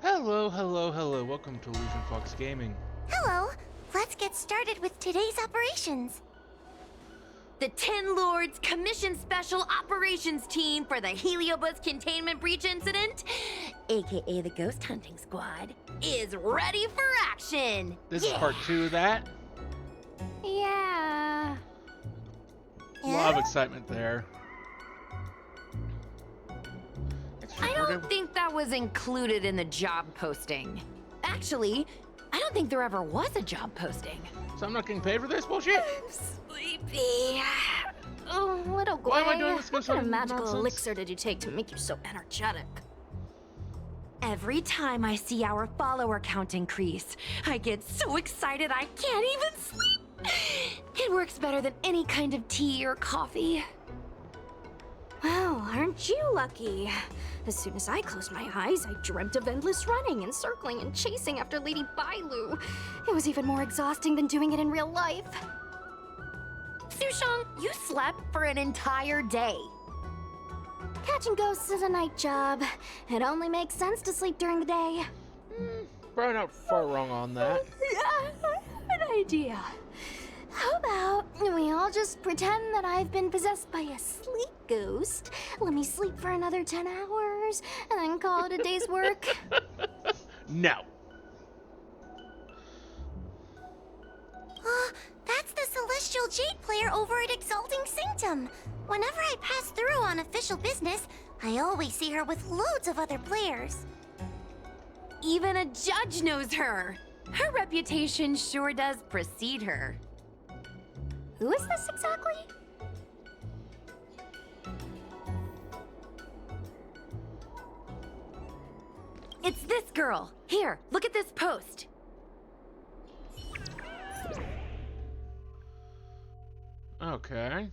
Hello, hello, hello. Welcome to Illusion Fox Gaming. Hello! Let's get started with today's operations. The Ten Lords Commission Special Operations Team for the Heliobus Containment Breach Incident, aka the Ghost Hunting Squad, is ready for action! This is part 2 of that. Yeah. A lot of excitement there. I don't think that was included in the job posting. Actually, I don't think there ever was a job posting. So I'm not getting paid for this bullshit? I'm sleepy. Oh, little boy. Why am I doing this? What kind of magical elixir did you take to make you so energetic? Every time I see our follower count increase, I get so excited I can't even sleep. It works better than any kind of tea or coffee. Well, aren't you lucky? As soon as I closed my eyes, I dreamt of endless running and circling and chasing after Lady Bailu. It was even more exhausting than doing it in real life. Sushang, you slept for an entire day. Catching ghosts is a night job. It only makes sense to sleep during the day. Probably not far wrong on that. Yeah, an idea. How about we all just pretend that I've been possessed by a sleep ghost? Let me sleep for another 10 hours, and then call it a day's work. No. That's the Celestial Jade player over at Exalting Sanctum. Whenever I pass through on official business, I always see her with loads of other players. Even a judge knows her. Her reputation sure does precede her. Who is this exactly? It's this girl. Here, look at this post. Okay.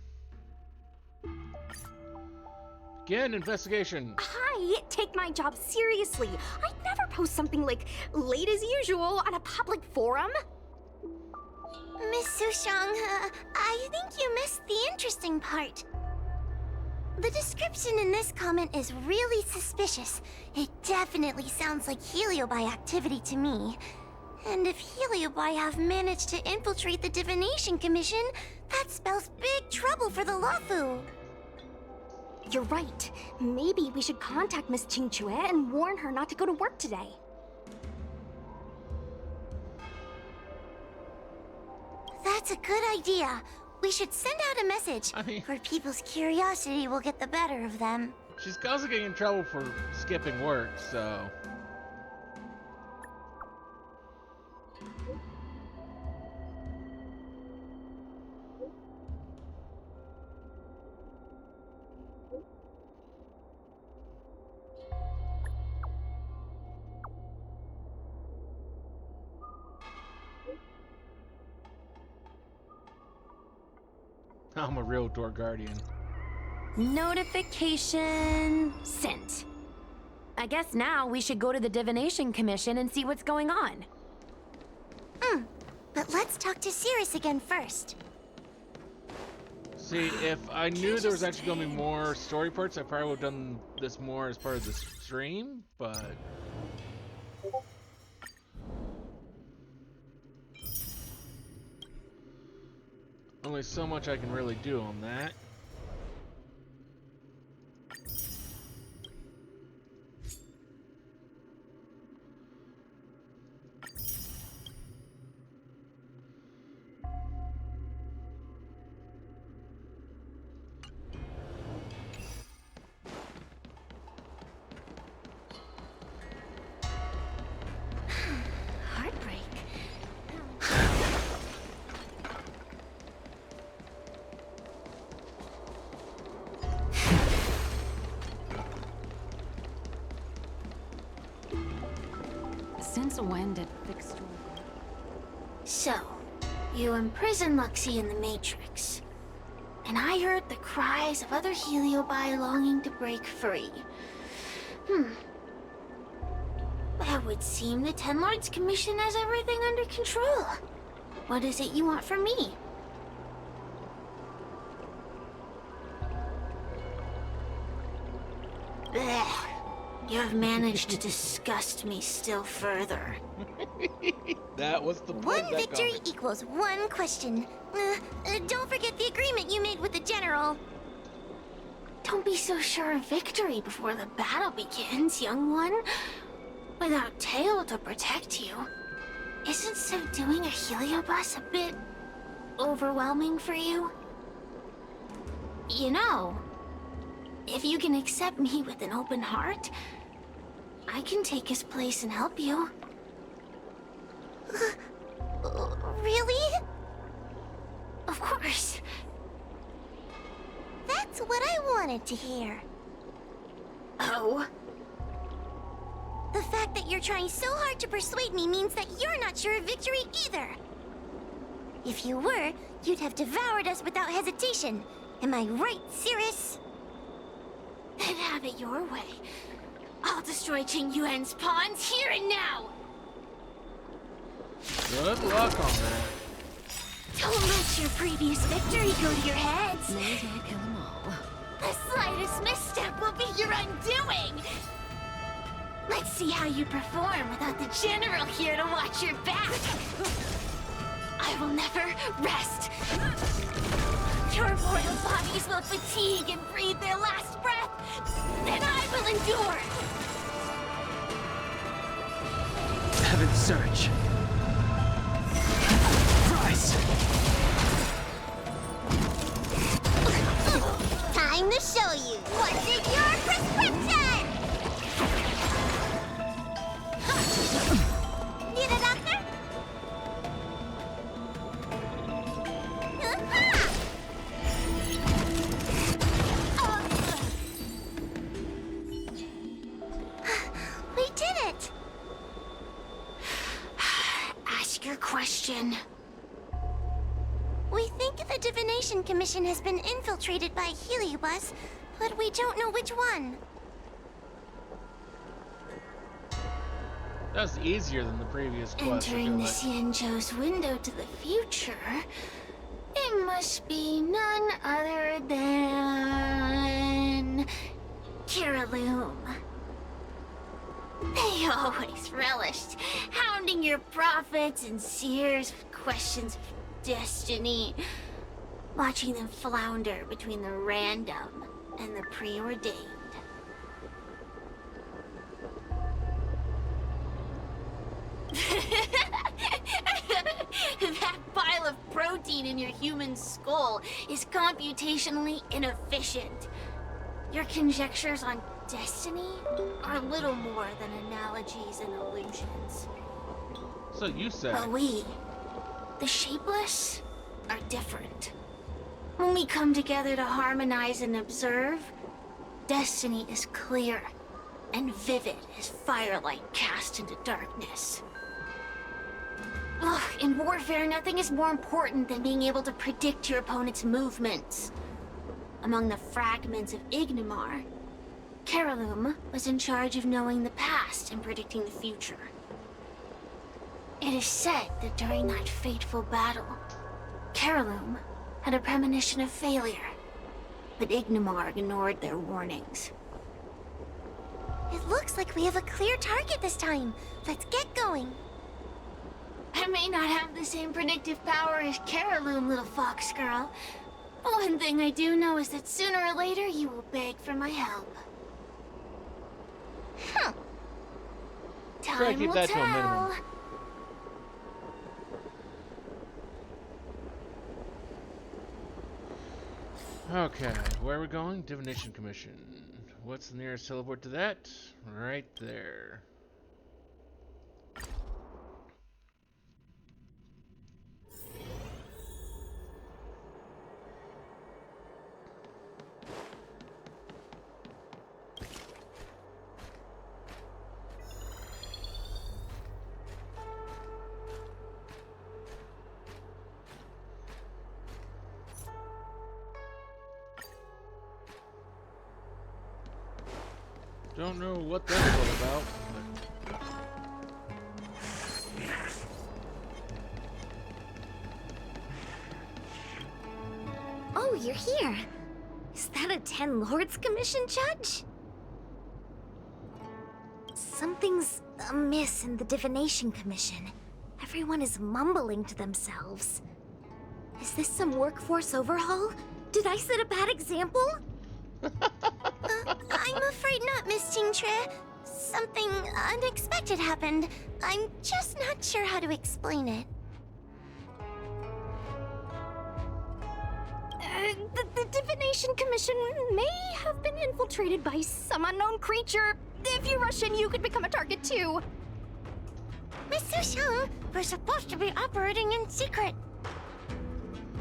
Begin investigation. I take my job seriously. I'd never post something like late as usual on a public forum. Miss Sushang, I think you missed the interesting part. The description in this comment is really suspicious. It definitely sounds like Heliobi activity to me. And if Heliobi have managed to infiltrate the Divination Commission, that spells big trouble for the loufu. You're right. Maybe we should contact Miss Qingchue and warn her not to go to work today. That's a good idea. We should send out a message, or people's curiosity will get the better of them. She's also getting in trouble for skipping work, so... I'm a real door guardian. Notification sent. I guess now we should go to the Divination Commission and see what's going on. But let's talk to Cirrus again first. See, if I knew there was actually going to be more story parts, I probably would have done this more as part of the stream, but... only so much I can really do on that. Heartbreak. Since when did fixed So, you imprisoned Luxie in the Matrix. And I heard the cries of other Heliobi longing to break free. That would seem the Ten Lords Commission has everything under control. What is it you want from me? Blech. You have managed to disgust me still further. That was the point One of that victory comic. equals one question. Don't forget the agreement you made with the general. Don't be so sure of victory before the battle begins, young one. Without Tail to protect you, isn't subduing a heliobus a bit overwhelming for you? You know, if you can accept me with an open heart, I can take his place and help you. Really? Of course. That's what I wanted to hear. Oh? The fact that you're trying so hard to persuade me means that you're not sure of victory either. If you were, you'd have devoured us without hesitation. Am I right, Cirrus? Then have it your way. I'll destroy Qing Yuan's pawns here and now! Good luck on that. Don't let your previous victory go to your heads. Maybe I kill them all. The slightest misstep will be your undoing! Let's see how you perform without the general here to watch your back! I will never rest! Your mortal bodies will fatigue and breathe their last breath! Then I will endure! Heaven surge. Rise! Time to show you what's in your prescription! Need a doctor? We did it! Ask your question. We think the Divination Commission has been infiltrated by Heliobus, but we don't know which one. That was easier than the previous quest. I feel Entering the like. Xianzhou's window to the future, it must be none other than Kiraloom. They always relished hounding your prophets and seers with questions of destiny, watching them flounder between the random and the preordained. That pile of protein in your human skull is computationally inefficient. Your conjectures on destiny are little more than analogies and illusions. So you said. But we, the Shapeless, are different. When we come together to harmonize and observe, destiny is clear and vivid as firelight cast into darkness. Ugh, in warfare, nothing is more important than being able to predict your opponent's movements. Among the fragments of Ignimar, Kiraloom was in charge of knowing the past and predicting the future. It is said that during that fateful battle, Kiraloom had a premonition of failure, but Ignimar ignored their warnings. It looks like we have a clear target this time. Let's get going. I may not have the same predictive power as Kiraloom, little fox girl. But one thing I do know is that sooner or later you will beg for my help. Huh. Try to Time keep will that to a minimum. tell. Okay, where are we going? Divination Commission. What's the nearest teleport to that? Right there. Don't know what that's all about, but... Oh, you're here. Is that a 10 Lords Commission judge? Something's amiss in the Divination Commission. Everyone is mumbling to themselves. Is this some workforce overhaul? Did I set a bad example? I'm afraid not, Miss Jingtre. Something unexpected happened. I'm just not sure how to explain it. The Divination Commission may have been infiltrated by some unknown creature. If you rush in, you could become a target too. Miss Sushang, we're supposed to be operating in secret.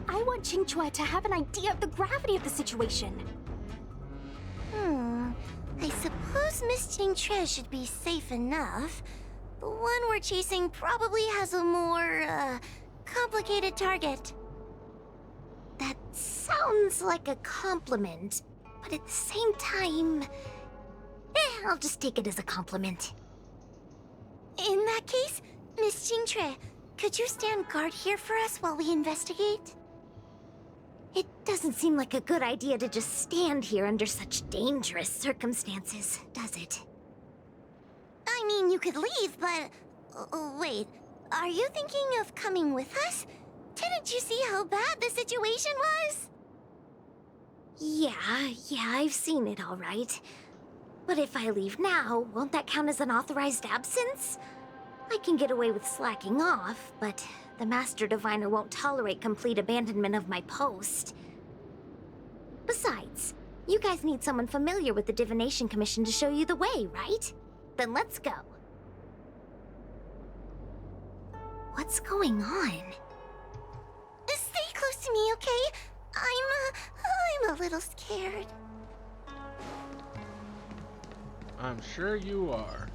I want Qingque to have an idea of the gravity of the situation. I suppose Miss Jingtre should be safe enough. The one we're chasing probably has a more, complicated target. That sounds like a compliment, but at the same time... I'll just take it as a compliment. In that case, Miss Jingtre, could you stand guard here for us while we investigate? It doesn't seem like a good idea to just stand here under such dangerous circumstances, does it? I mean, you could leave, but... wait, are you thinking of coming with us? Didn't you see how bad the situation was? Yeah, I've seen it all right. But if I leave now, won't that count as an authorized absence? I can get away with slacking off, but the Master Diviner won't tolerate complete abandonment of my post. Besides, you guys need someone familiar with the Divination Commission to show you the way, right? Then let's go. What's going on? Stay close to me, okay? I'm a little scared. I'm sure you are.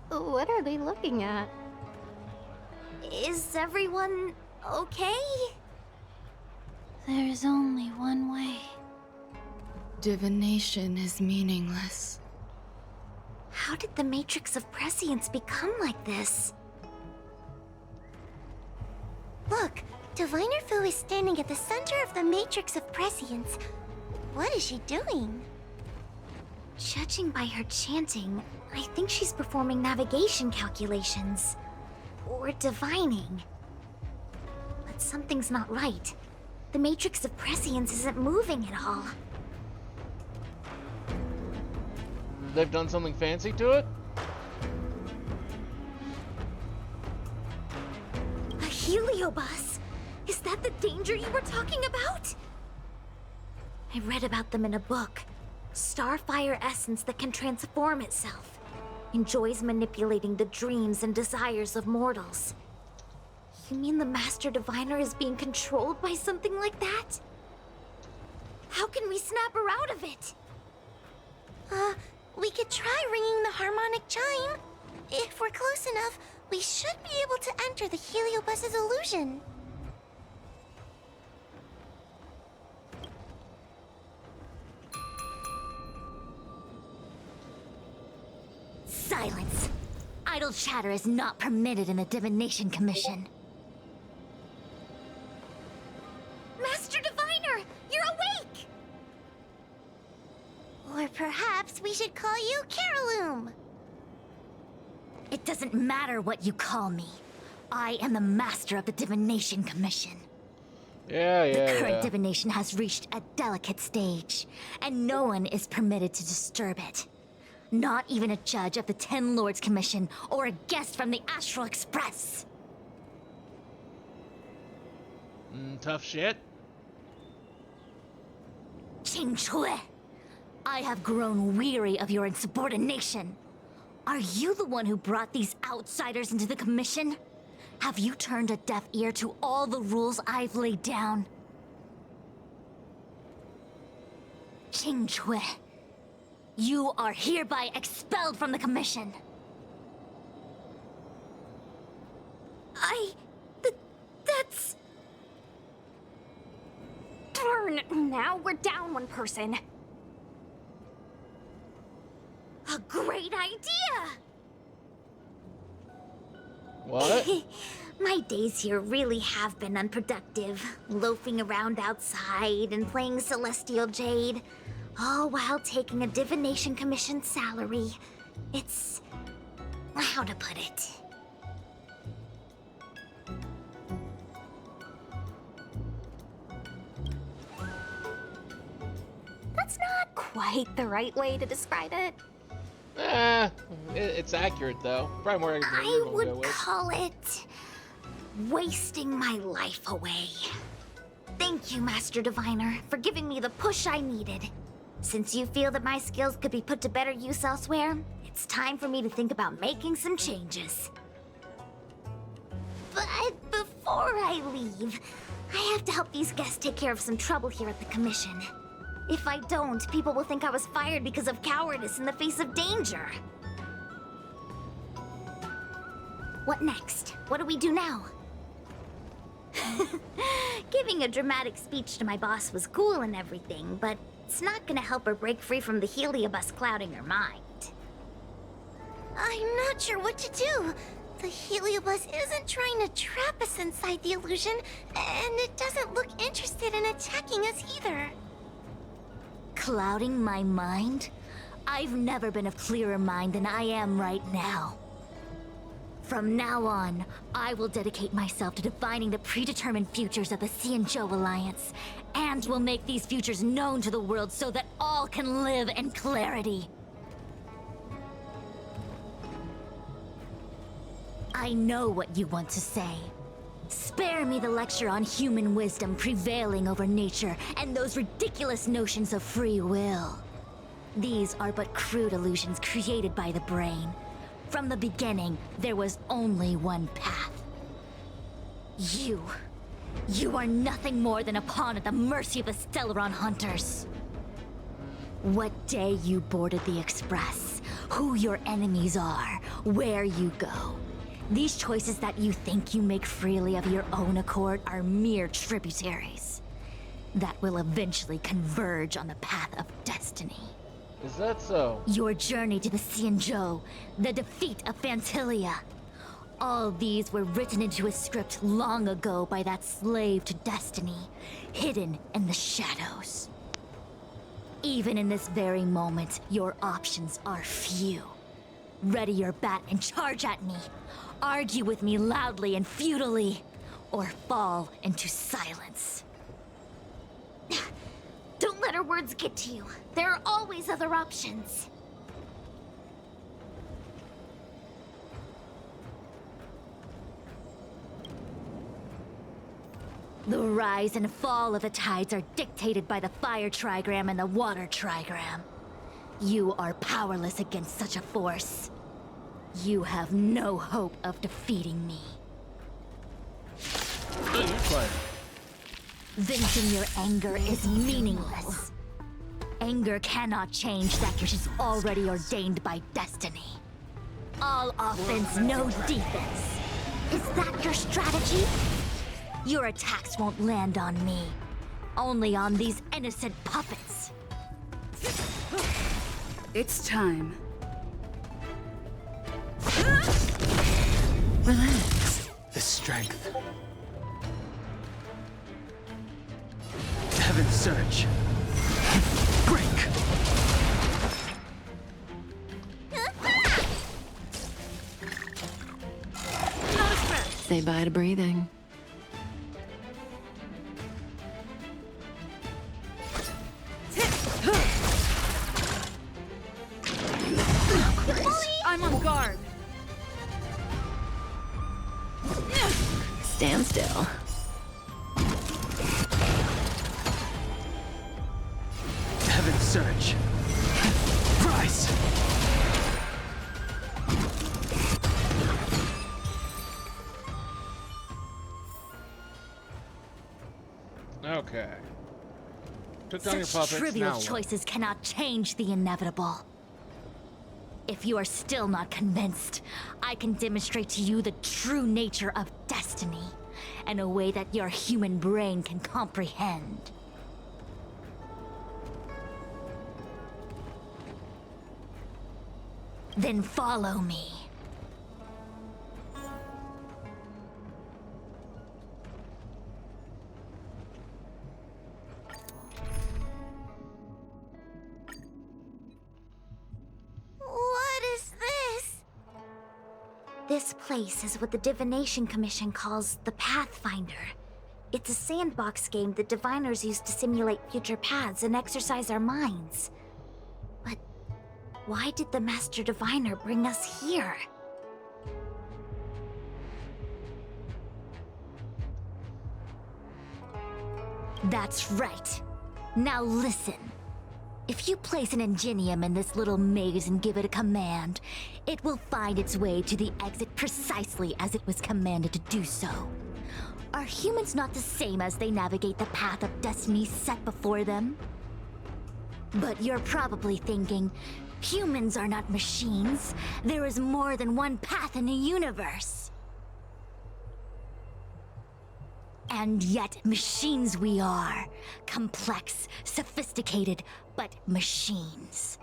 What are they looking at? Is everyone okay? There's only one way. Divination is meaningless. How did the Matrix of Prescience become like this? Look, Diviner Fu is standing at the center of the Matrix of Prescience. What is she doing? Judging by her chanting, I think she's performing navigation calculations. Or divining. But something's not right. The Matrix of Prescience isn't moving at all. They've done something fancy to it? A heliobus? Is that the danger you were talking about? I read about them in a book. Starfire essence that can transform itself. Enjoys manipulating the dreams and desires of mortals. You mean the Master Diviner is being controlled by something like that? How can we snap her out of it? We could try ringing the harmonic chime. If we're close enough, we should be able to enter the heliobus's illusion. Silence! Idle chatter is not permitted in the Divination Commission. Master Diviner, you're awake! Or perhaps we should call you Caroloom. It doesn't matter what you call me. I am the master of the Divination Commission. Yeah. The current divination has reached a delicate stage, and no one is permitted to disturb it. Not even a judge of the Ten Lords Commission or a guest from the Astral Express. Tough shit. Qingque, I have grown weary of your insubordination. Are you the one who brought these outsiders into the Commission? Have you turned a deaf ear to all the rules I've laid down? Qingque, you are hereby expelled from the Commission. That's... Darn, now we're down one person. a great idea! What? My days here really have been unproductive. Loafing around outside and playing Celestial Jade. All while taking a Divination Commission salary. It's... how to put it? That's not quite the right way to describe it. It's accurate though. Probably more accurate than I you're gonna go would with. call it... wasting my life away. Thank you, Master Diviner, for giving me the push I needed. Since you feel that my skills could be put to better use elsewhere, it's time for me to think about making some changes. But before I leave, I have to help these guests take care of some trouble here at the Commission. If I don't, people will think I was fired because of cowardice in the face of danger. What next? What do we do now? Giving a dramatic speech to my boss was cool and everything, but it's not gonna help her break free from the heliobus clouding her mind. I'm not sure what to do. The heliobus isn't trying to trap us inside the illusion, and it doesn't look interested in attacking us either. Clouding my mind? I've never been of clearer mind than I am right now. From now on, I will dedicate myself to defining the predetermined futures of the Xianzhou Alliance, and will make these futures known to the world so that all can live in clarity. I know what you want to say. Spare me the lecture on human wisdom prevailing over nature and those ridiculous notions of free will. These are but crude illusions created by the brain. From the beginning, there was only one path. You are nothing more than a pawn at the mercy of the Stellaron hunters. What day you boarded the Express, who your enemies are, where you go. These choices that you think you make freely of your own accord are mere tributaries that will eventually converge on the path of destiny. Is that so? Your journey to the Xianzhou, the defeat of Phantilia. All these were written into a script long ago by that slave to destiny, hidden in the shadows. Even in this very moment, your options are few. Ready your bat and charge at me. Argue with me loudly and futilely, or fall into silence. Don't let her words get to you. There are always other options. The rise and fall of the tides are dictated by the fire trigram and the water trigram. You are powerless against such a force. You have no hope of defeating me. Oh, you're fine. Venting your anger is meaningless. Anger cannot change that which is already ordained by destiny. All offense, no defense. Is that your strategy? Your attacks won't land on me. Only on these innocent puppets. It's time. Relax. The strength. Heaven's surge. Break. Say bye to breathing. I'm on guard. Stand still. Heaven's surge. Rise. Okay. Took down your Such puppets. trivial Now what? choices cannot change the inevitable. If you are still not convinced, I can demonstrate to you the true nature of destiny in a way that your human brain can comprehend. Then follow me. What is This place is what the Divination Commission calls the Pathfinder. It's a sandbox game that diviners use to simulate future paths and exercise our minds. But why did the Master Diviner bring us here? That's right. Now listen. If you place an ingenium in this little maze and give it a command, it will find its way to the exit precisely as it was commanded to do so. Are humans not the same as they navigate the path of destiny set before them? But you're probably thinking, humans are not machines. There is more than one path in the universe. And yet, machines we are. Complex, sophisticated, but machines.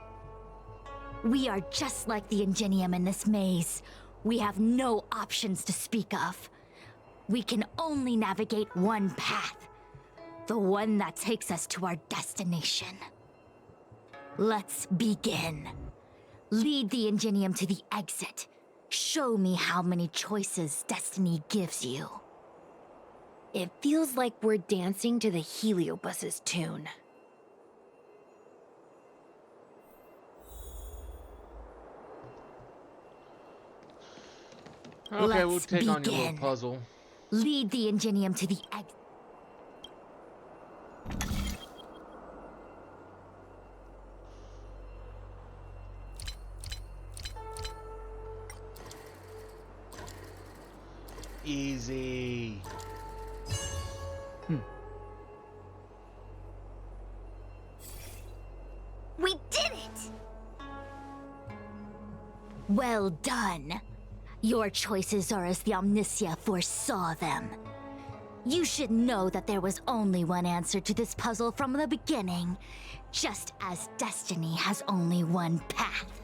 We are just like the ingenium in this maze. We have no options to speak of. We can only navigate one path. The one that takes us to our destination. Let's begin. Lead the ingenium to the exit. Show me how many choices destiny gives you. It feels like we're dancing to the Heliobus's tune. Okay, we'll Let's take on your little begin. puzzle. Lead the ingenium to the exit. Easy. We did it! Well done. Your choices are as the Omnicia foresaw them. You should know that there was only one answer to this puzzle from the beginning, just as destiny has only one path.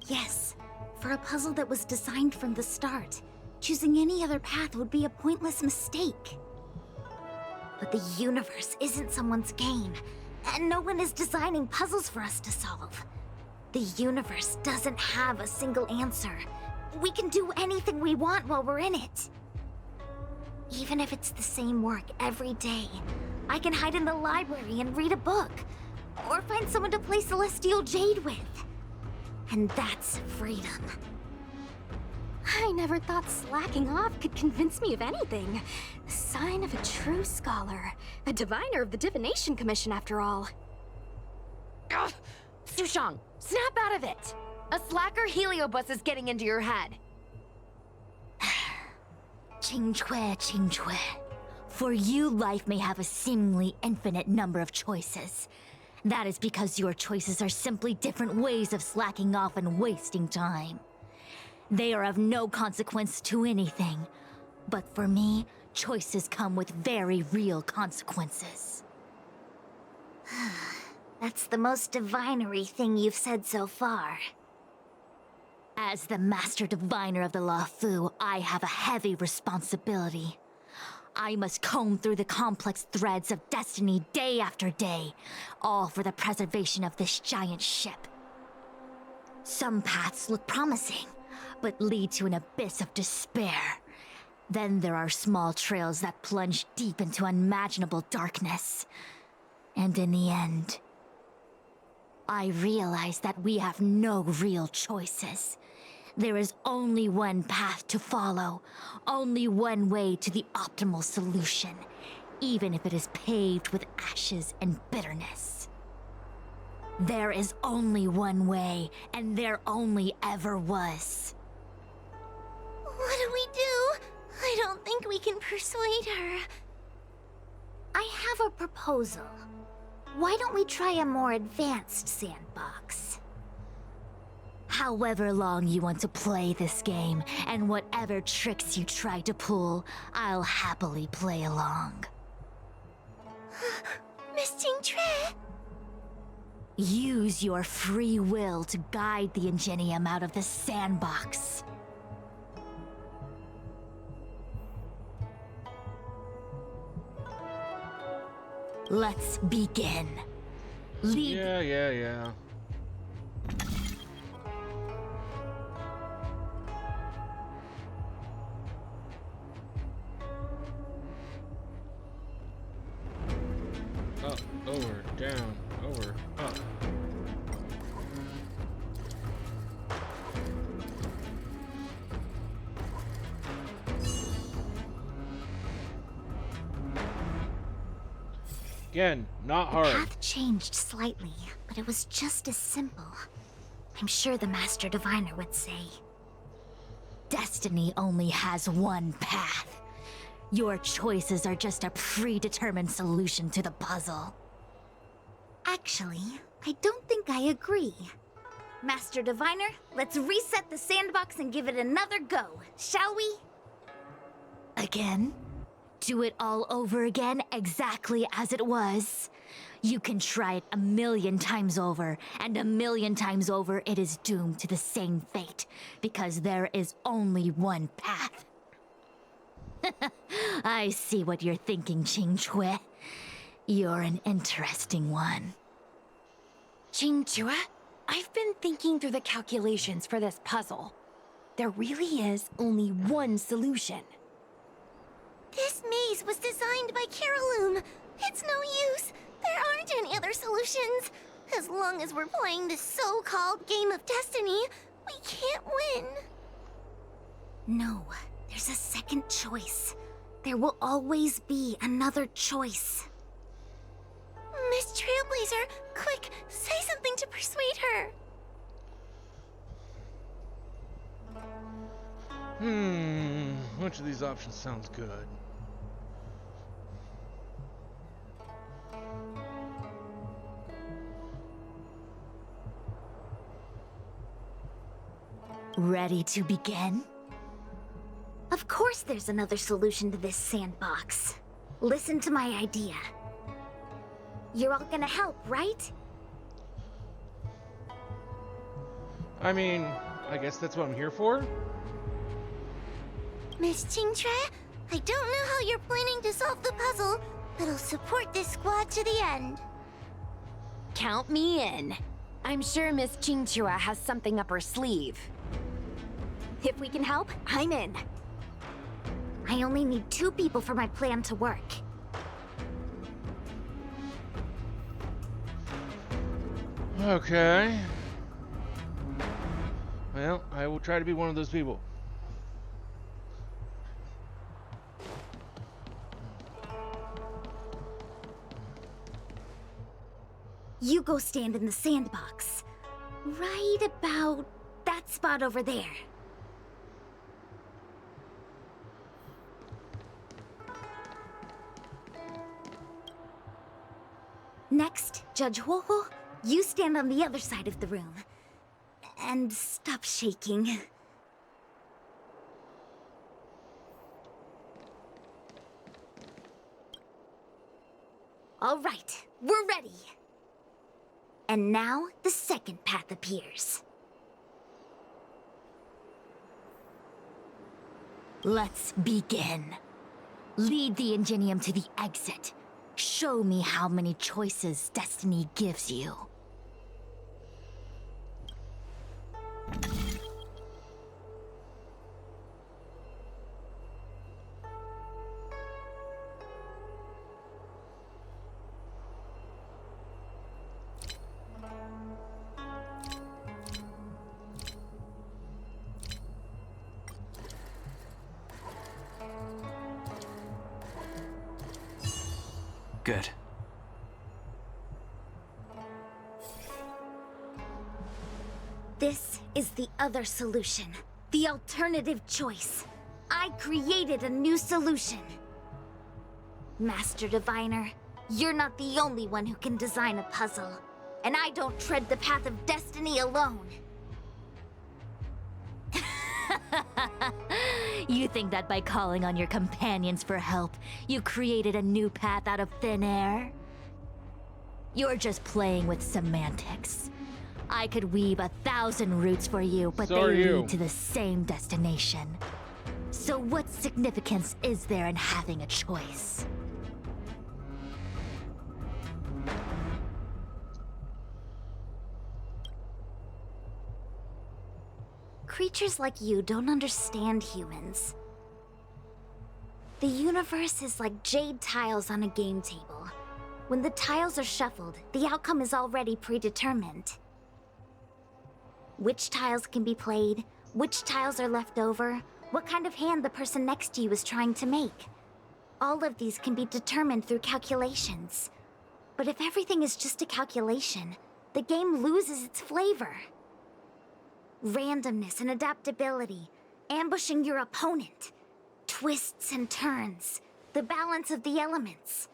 Yes, for a puzzle that was designed from the start, choosing any other path would be a pointless mistake. But the universe isn't someone's game, and no one is designing puzzles for us to solve. The universe doesn't have a single answer. We can do anything we want while we're in it. Even if it's the same work every day, I can hide in the library and read a book, or find someone to play Celestial Jade with. And that's freedom. I never thought slacking off could convince me of anything. The sign of a true scholar. A diviner of the Divination Commission, after all. Ugh! Sushang, snap out of it! A slacker Heliobus is getting into your head. Qingque. For you, life may have a seemingly infinite number of choices. That is because your choices are simply different ways of slacking off and wasting time. They are of no consequence to anything. But for me, choices come with very real consequences. That's the most divinery thing you've said so far. As the Master Diviner of the loufu, I have a heavy responsibility. I must comb through the complex threads of destiny day after day, all for the preservation of this giant ship. Some paths look promising, but lead to an abyss of despair. Then there are small trails that plunge deep into unimaginable darkness. And in the end, I realize that we have no real choices. There is only one path to follow, only one way to the optimal solution, even if it is paved with ashes and bitterness. There is only one way, and there only ever was. What do we do? I don't think we can persuade her. I have a proposal. Why don't we try a more advanced sandbox? However long you want to play this game, and whatever tricks you try to pull, I'll happily play along. Miss Qingque? Use your free will to guide the ingenium out of the sandbox. Let's begin. Lead. Yeah. Again, not The hard. path changed slightly, but it was just as simple. I'm sure the Master Diviner would say. Destiny only has one path. Your choices are just a predetermined solution to the puzzle. Actually, I don't think I agree. Master Diviner, let's reset the sandbox and give it another go, shall we? Again? Do it all over again, exactly as it was. You can try it 1,000,000 times over, and 1,000,000 times over it is doomed to the same fate, because there is only one path. I see what you're thinking, Qingque. You're an interesting one. Qingque, I've been thinking through the calculations for this puzzle. There really is only one solution. This maze was designed by Caroloom. It's no use. There aren't any other solutions. As long as we're playing this so-called game of destiny, we can't win. No, there's a second choice. There will always be another choice. Miss Trailblazer, quick, say something to persuade her. Which of these options sounds good? Ready to begin? Of course there's another solution to this sandbox. Listen to my idea. You're all gonna help, right? I mean, I guess that's what I'm here for. Miss Qingque, I don't know how you're planning to solve the puzzle, but I'll support this squad to the end. Count me in. I'm sure Miss Qingque has something up her sleeve. If we can help, I'm in. I only need 2 people for my plan to work. Okay. Well, I will try to be one of those people. You go stand in the sandbox. Right about that spot over there. Next, Judge Huohuo, you stand on the other side of the room. And stop shaking. All right, we're ready. And now, the second path appears. Let's begin. Lead the Ingenium to the exit. Show me how many choices destiny gives you. Good. This is the other solution. The alternative choice. I created a new solution. Master Diviner, you're not the only one who can design a puzzle. And I don't tread the path of destiny alone. You think that by calling on your companions for help, you created a new path out of thin air? You're just playing with semantics. I could weave 1,000 routes for you, but So are they you. lead to the same destination. So what significance is there in having a choice? Creatures like you don't understand humans. The universe is like jade tiles on a game table. When the tiles are shuffled, the outcome is already predetermined. Which tiles can be played, which tiles are left over, what kind of hand the person next to you is trying to make. All of these can be determined through calculations. But if everything is just a calculation, the game loses its flavor. Randomness and adaptability, ambushing your opponent, twists and turns, the balance of the elements.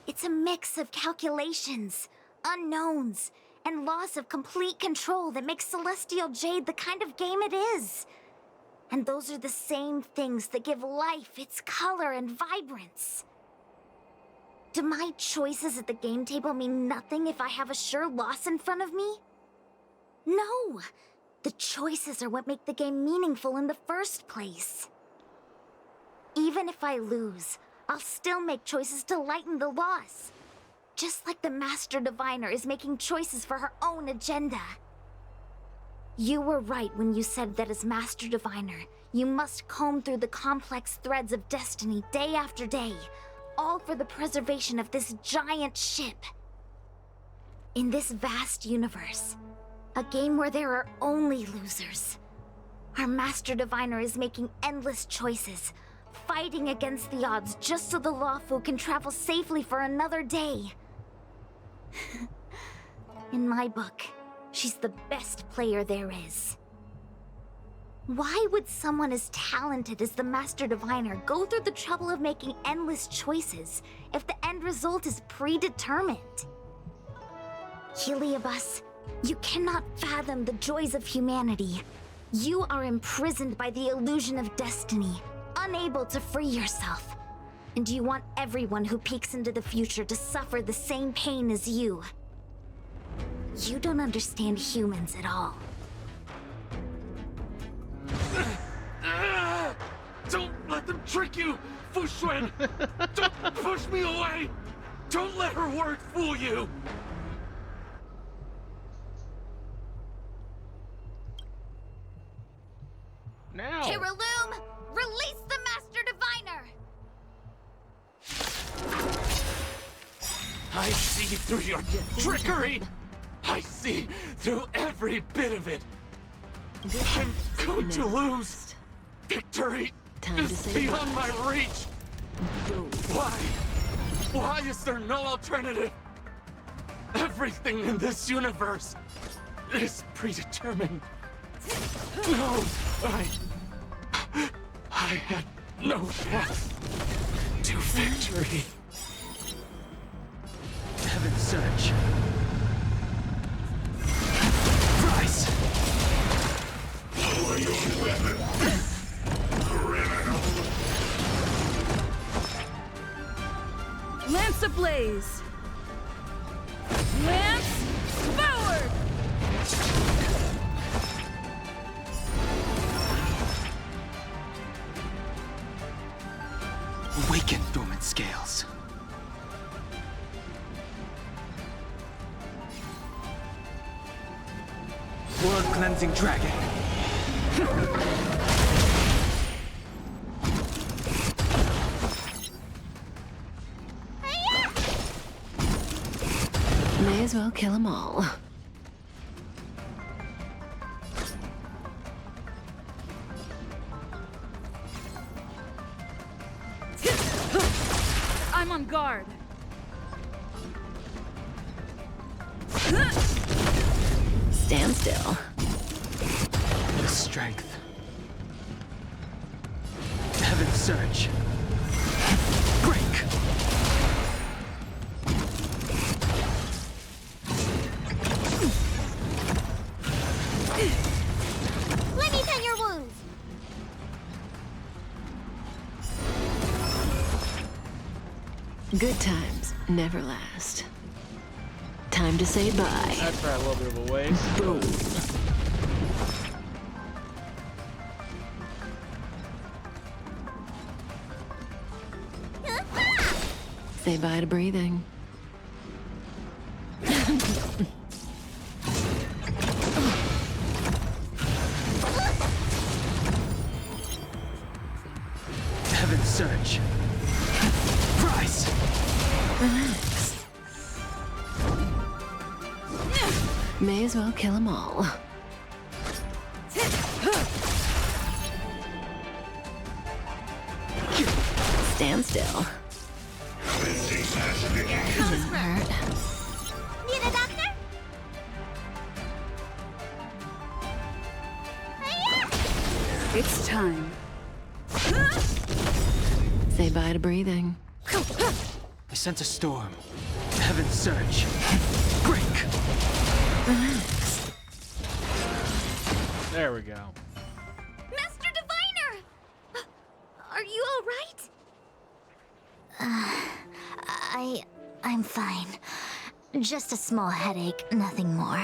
It's a mix of calculations, unknowns, and loss of complete control that makes Celestial Jade the kind of game it is. And those are the same things that give life its color and vibrance. Do my choices at the game table mean nothing if I have a sure loss in front of me? No! The choices are what make the game meaningful in the first place. Even if I lose, I'll still make choices to lighten the loss. Just like the Master Diviner is making choices for her own agenda. You were right when you said that as Master Diviner, you must comb through the complex threads of destiny day after day, all for the preservation of this giant ship. In this vast universe, a game where there are only losers, our Master Diviner is making endless choices, fighting against the odds just so the loufu can travel safely for another day. In my book, she's the best player there is. Why would someone as talented as the Master Diviner go through the trouble of making endless choices if the end result is predetermined? Heliobus, you cannot fathom the joys of humanity. You are imprisoned by the illusion of destiny, unable to free yourself. And you want everyone who peeks into the future to suffer the same pain as you. You don't understand humans at all. Don't let them trick you, Fu Xuan! Don't push me away! Don't let her words fool you! Now. Kiraloom, release the Master Diviner! I see through your trickery! I see through every bit of it! I'm going to lose! Victory is beyond my reach! Why? Why is there no alternative? Everything in this universe is predetermined. No, I had no path to victory. Heaven's Surge. Rise! Lower your weapon. Criminal. Lance ablaze! Lance forward! Awaken, dormant scales. World-cleansing dragon. May as well kill them all. I'm on guard. Stand still. The strength. Heaven's Surge. Break! Let me tend your wounds. Good times never last. Time to say bye. That's probably a little bit of a waste. Boom. Say bye to breathing. Heaven's Surge. Rise! Relax. May as well kill them all. Stand still. Cleansing mass begins. Doesn't hurt. It's time. Say bye to breathing. I sense a storm. Heaven surge. Break! There we go. Master Diviner! Are you alright? I'm fine. Just a small headache, nothing more.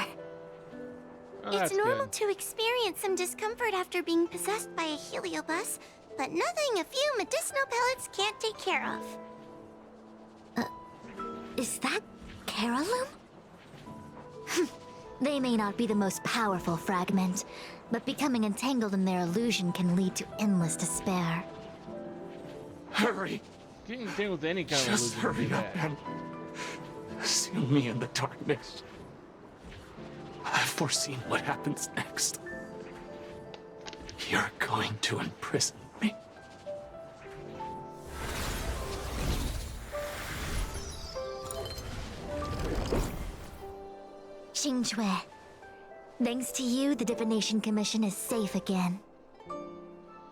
Oh, It's that's normal good. to experience some discomfort after being possessed by a heliobus, but nothing a few medicinal pellets can't take care of. Is that Carolum? They may not be the most powerful fragment, but becoming entangled in their illusion can lead to endless despair. Hurry! Getting entangled with any kind of Just illusion would be hurry up bad. and seal me in the darkness. I've foreseen what happens next. You're going to imprison me. Xingque, thanks to you, the Divination Commission is safe again.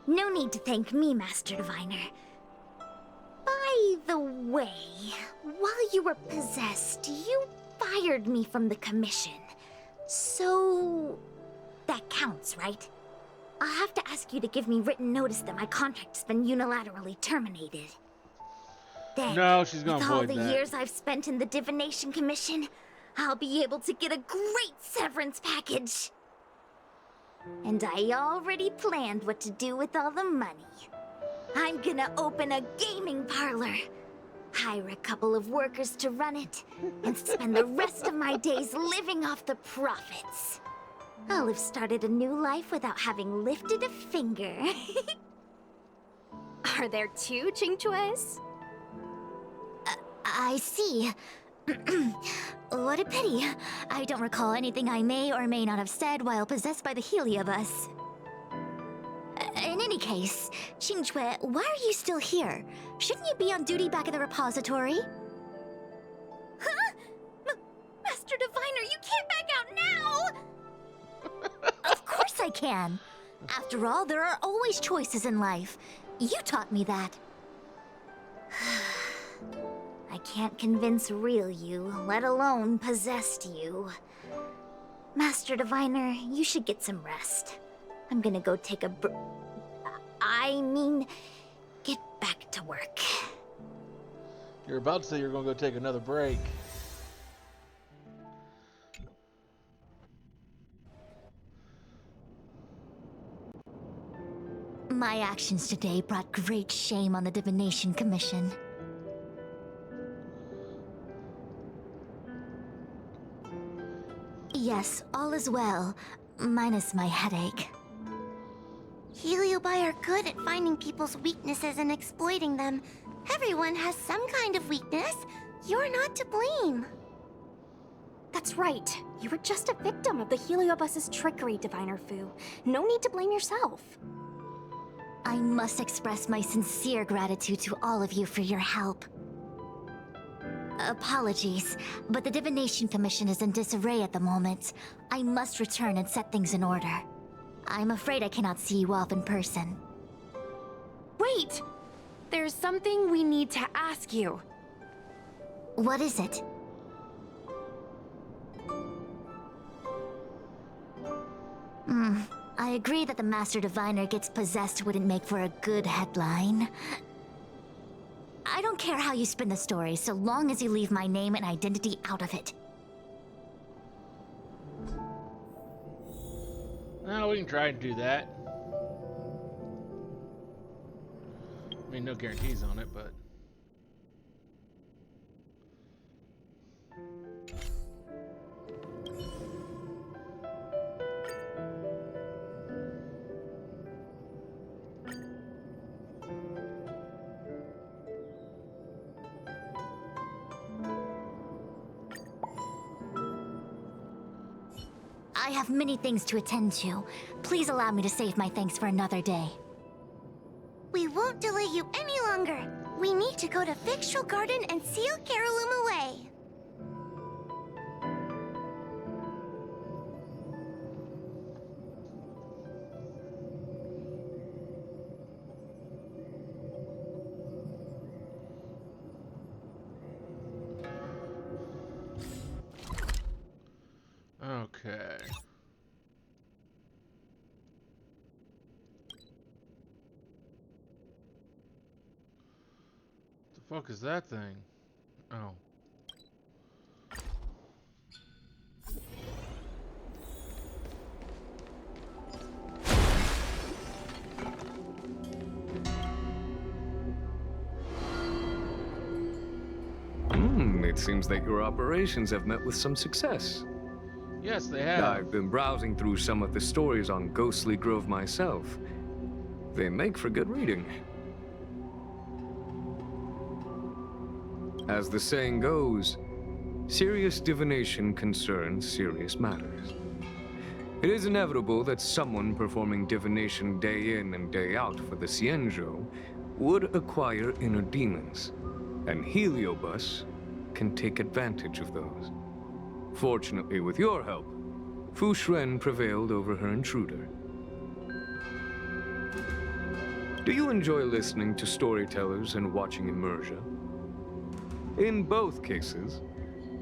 No need to thank me, Master Diviner. By the way, while you were possessed, you fired me from the Commission. So... that counts, right? I'll have to ask you to give me written notice that my contract's been unilaterally terminated. Then, No, she's gonna with all avoid the that. years I've spent in the Divination Commission, I'll be able to get a great severance package. And I already planned what to do with all the money. I'm gonna open a gaming parlor, hire a couple of workers to run it, and spend the rest of my days living off the profits. I'll have started a new life without having lifted a finger. Are there two Qingques? I see. What a pity. I don't recall anything I may or may not have said while possessed by the heliobus. In any case, Qingque, why are you still here? Shouldn't you be on duty back in the repository? Huh? Master Diviner, you can't back out now! Of course I can. After all, there are always choices in life. You taught me that. I can't convince real you, let alone possessed you. Master Diviner, you should get some rest. I'm gonna go take a get back to work. You're about to say you're gonna go take another break. My actions today brought great shame on the Divination Commission. Yes, all is well, minus my headache. Heliobi are good at finding people's weaknesses and exploiting them. Everyone has some kind of weakness. You're not to blame. That's right. You were just a victim of the heliobus's trickery, Diviner Fu. No need to blame yourself. I must express my sincere gratitude to all of you for your help. Apologies, but the Divination Commission is in disarray at the moment. I must return and set things in order. I'm afraid I cannot see you off in person. Wait! There's something we need to ask you. What is it? I agree that the Master Diviner gets possessed wouldn't make for a good headline. I don't care how you spin the story, so long as you leave my name and identity out of it. No, we can try and do that. I mean, no guarantees on it, but... I have many things to attend to. Please allow me to save my thanks for another day. We won't delay you any longer. We need to go to Victual Garden and seal Carolum away. fuck is that thing? Oh. It seems that your operations have met with some success. Yes, they have. I've been browsing through some of the stories on Ghostly Grove myself. They make for good reading. As the saying goes, serious divination concerns serious matters. It is inevitable that someone performing divination day in and day out for the Xianzhou would acquire inner demons, and Heliobus can take advantage of those. Fortunately, with your help, Fu Shren prevailed over her intruder. Do you enjoy listening to storytellers and watching immersion? In both cases,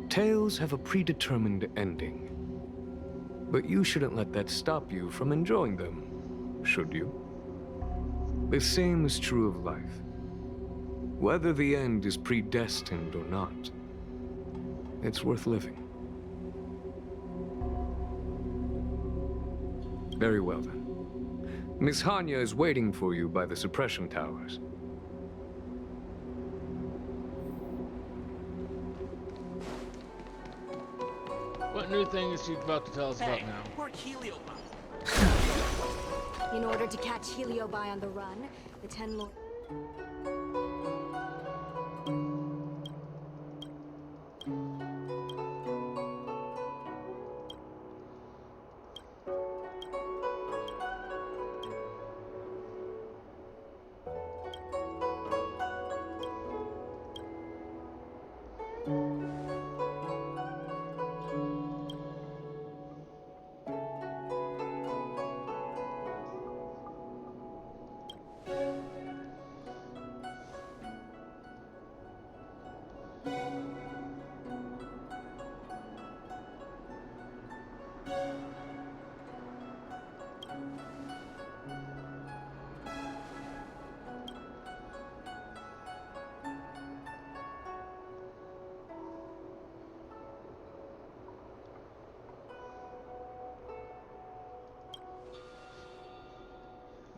tales have a predetermined ending. But you shouldn't let that stop you from enjoying them, should you? The same is true of life. Whether the end is predestined or not, it's worth living. Very well then. Miss Hanya is waiting for you by the suppression towers. What new thing is she about to tell us about now? Poor Heliobi. In order to catch Heliobi on the run, the Ten Lords...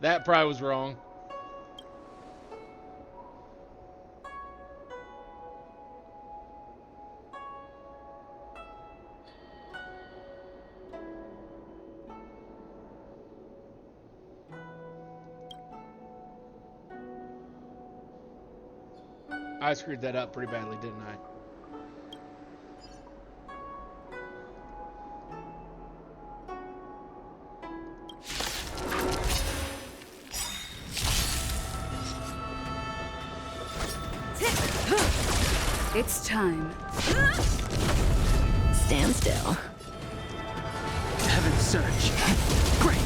That probably was wrong. I screwed that up pretty badly, didn't I? It's time. Stand still. Heaven's Surge. Break!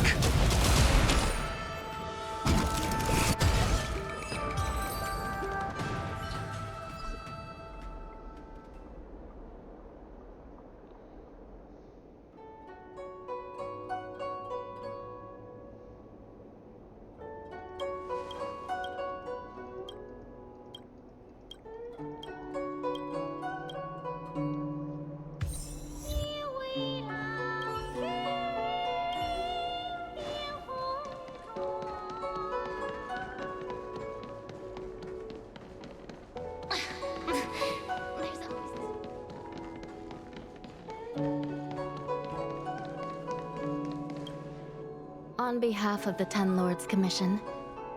On behalf of the Ten Lords Commission,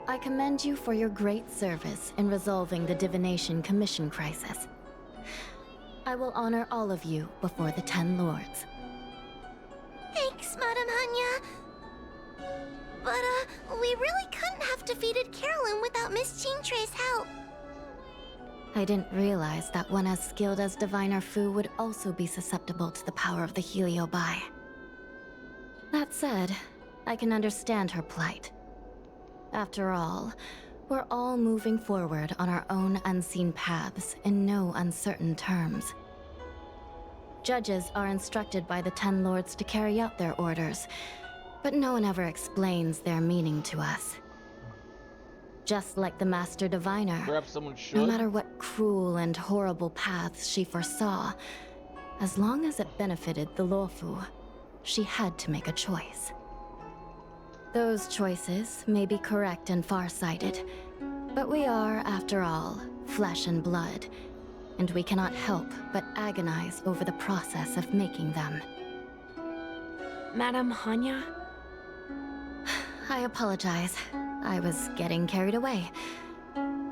I commend you for your great service in resolving the Divination Commission crisis. I will honor all of you before the Ten Lords. Thanks, Madam Hanya. But, we really couldn't have defeated Carolyn without Miss Chingtre's help. I didn't realize that one as skilled as Diviner Fu would also be susceptible to the power of the Heliobi. That said, I can understand her plight. After all, we're all moving forward on our own unseen paths in no uncertain terms. Judges are instructed by the Ten Lords to carry out their orders, but no one ever explains their meaning to us. Just like the Master Diviner. Perhaps someone should. No matter what cruel and horrible paths she foresaw, as long as it benefited the loufu, she had to make a choice. Those choices may be correct and far-sighted, but we are, after all, flesh and blood, and we cannot help but agonize over the process of making them. Madame Hanya? I apologize. I was getting carried away.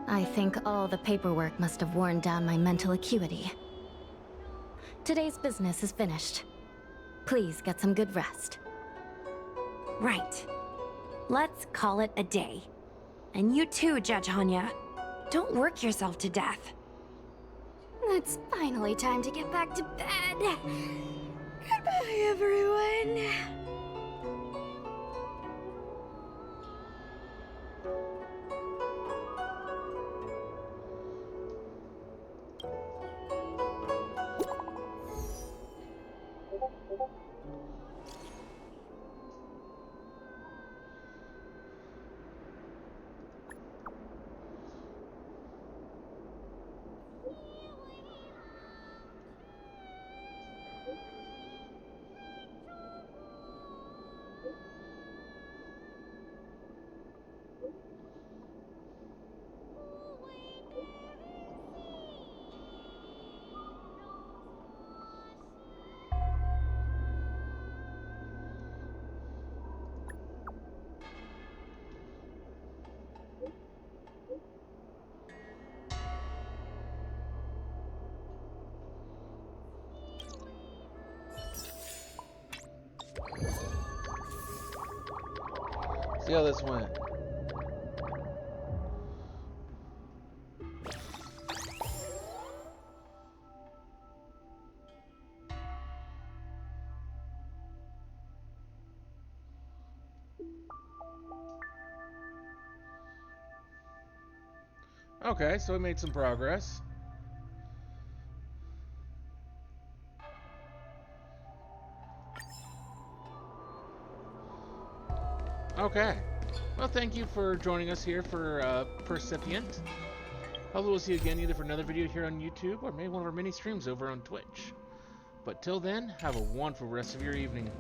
I think all the paperwork must have worn down my mental acuity. Today's business is finished. Please get some good rest. Right. Let's call it a day. And you too, Judge Hanya. Don't work yourself to death. It's finally time to get back to bed. Goodbye, everyone. See how this went. Okay, so we made some progress. Okay. Well, thank you for joining us here for Precipient. Hopefully we'll see you again either for another video here on YouTube or maybe one of our mini streams over on Twitch. But till then, have a wonderful rest of your evening.